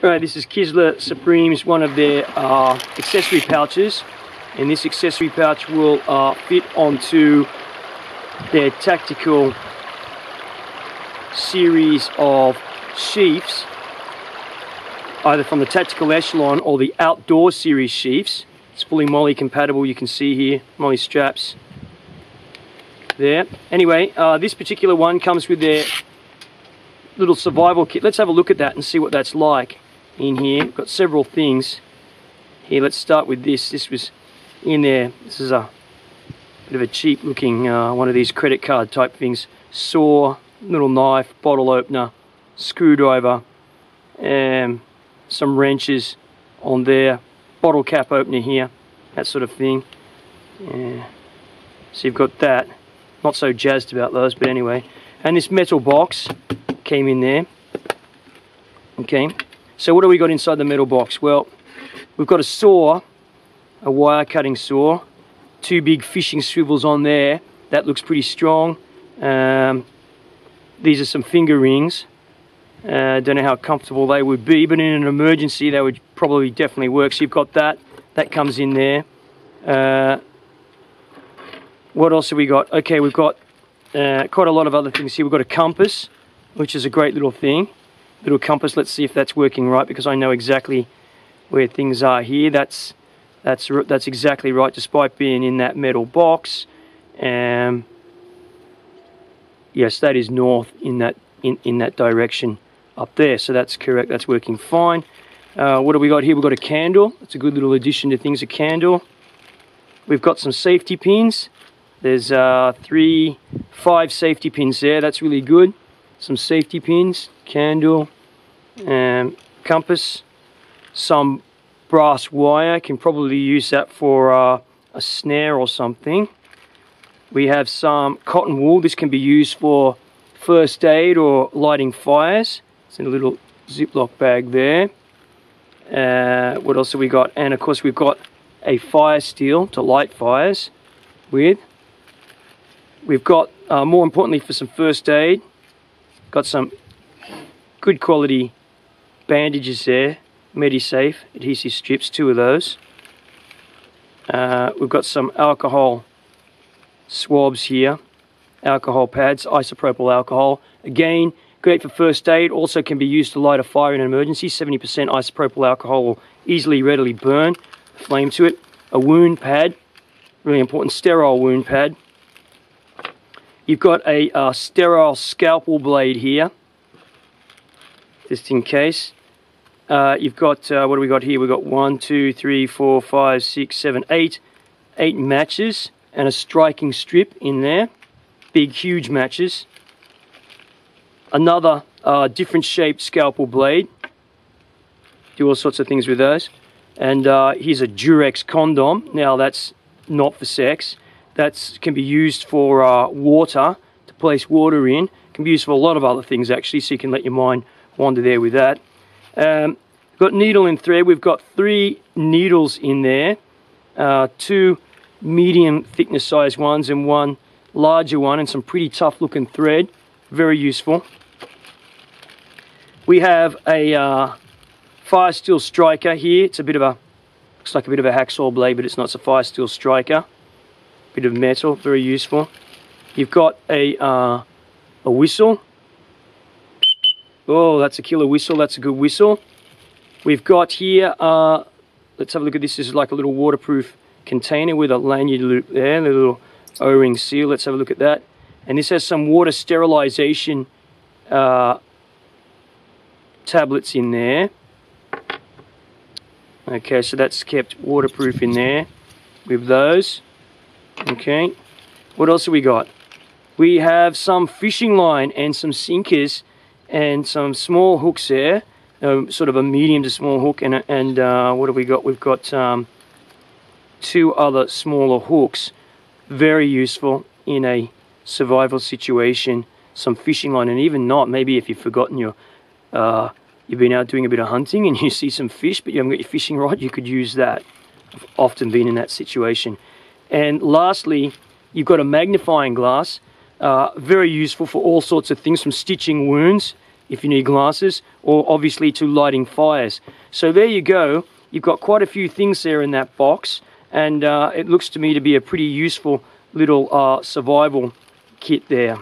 Right, this is Kizlyar Supreme's one of their accessory pouches, and this accessory pouch will fit onto their tactical series of sheaths, either from the tactical echelon or the outdoor series sheaths. It's fully Molle compatible, you can see here, Molle straps there. Anyway, this particular one comes with their little survival kit. Let's have a look at that and see what that's like in here. We've got several things here. Let's start with this. This was in there. This is a bit of a cheap looking one of these credit card type things. Saw, little knife, bottle opener, screwdriver, and some wrenches on there, bottle cap opener here, that sort of thing. Yeah. So you've got that. Not so jazzed about those, but anyway. And this metal box came in there. Okay, so what do we got inside the metal box? Well, we've got a saw, a wire cutting saw, two big fishing swivels on there. That looks pretty strong. These are some finger rings. Don't know how comfortable they would be, but in an emergency they would probably definitely work. So you've got that. That comes in there. What else have we got? Okay, we've got quite a lot of other things here. We've got a compass, which is a great little thing. Little compass. Let's see if that's working right, because I know exactly where things are here. That's exactly right, despite being in that metal box. Yes, that is north in that direction up there. So that's correct. That's working fine. What do we got here? We've got a candle. That's a good little addition to things. A candle. We've got some safety pins. There's 5 safety pins there. That's really good. Some safety pins, candle, compass, some brass wire. Can probably use that for a snare or something. We have some cotton wool. This can be used for first aid or lighting fires. It's in a little Ziploc bag there. What else have we got? And of course we've got a fire steel to light fires with. We've got, more importantly for some first aid, got some good quality bandages there, MediSafe adhesive strips, 2 of those. We've got some alcohol swabs here, alcohol pads, isopropyl alcohol. Again, great for first aid, also can be used to light a fire in an emergency. 70% isopropyl alcohol will easily, readily burn flame to it. A wound pad, really important, sterile wound pad. You've got a sterile scalpel blade here, just in case. You've got, what do we got here? We've got 1, 2, 3, 4, 5, 6, 7, 8 matches and a striking strip in there. Big, huge matches. Another different shaped scalpel blade. Do all sorts of things with those. And here's a Durex condom. Now that's not for sex. That can be used for water, to place water in. Can be used for a lot of other things actually, so you can let your mind wander there with that. We've got needle and thread. We've got 3 needles in there. 2 medium thickness size ones and 1 larger one, and some pretty tough looking thread. Very useful. We have a fire steel striker here. It's a bit of a, looks like a bit of a hacksaw blade, but it's not. It's a fire steel striker. Bit of metal, very useful. You've got a whistle. Oh, that's a killer whistle. That's a good whistle. We've got here, let's have a look at this. This is like a little waterproof container with a lanyard loop there, a little O-ring seal. Let's have a look at that. And this has some water sterilization tablets in there. Okay, so that's kept waterproof in there with those. Okay, what else have we got? We have some fishing line and some sinkers and some small hooks there, sort of a medium to small hook, and what have we got? We've got 2 other smaller hooks. Very useful in a survival situation. Some fishing line, and even not, maybe if you've forgotten you've been out doing a bit of hunting and you see some fish but you haven't got your fishing rod, you could use that. I've often been in that situation. And lastly, you've got a magnifying glass, very useful for all sorts of things, from stitching wounds if you need glasses, or obviously to lighting fires. So there you go. You've got quite a few things there in that box, and it looks to me to be a pretty useful little survival kit there.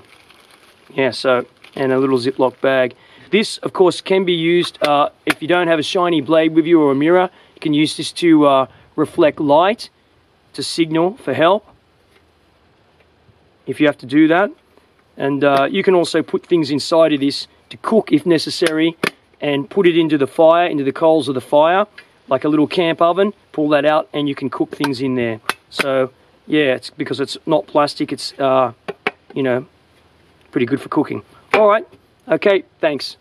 Yeah, so, and a little Ziploc bag. This, of course, can be used if you don't have a shiny blade with you or a mirror. You can use this to reflect light, to signal for help, if you have to do that. And you can also put things inside of this to cook if necessary, and put it into the fire, into the coals of the fire, like a little camp oven. Pull that out and you can cook things in there. So yeah, it's because it's not plastic, it's you know, pretty good for cooking. All right, okay, thanks.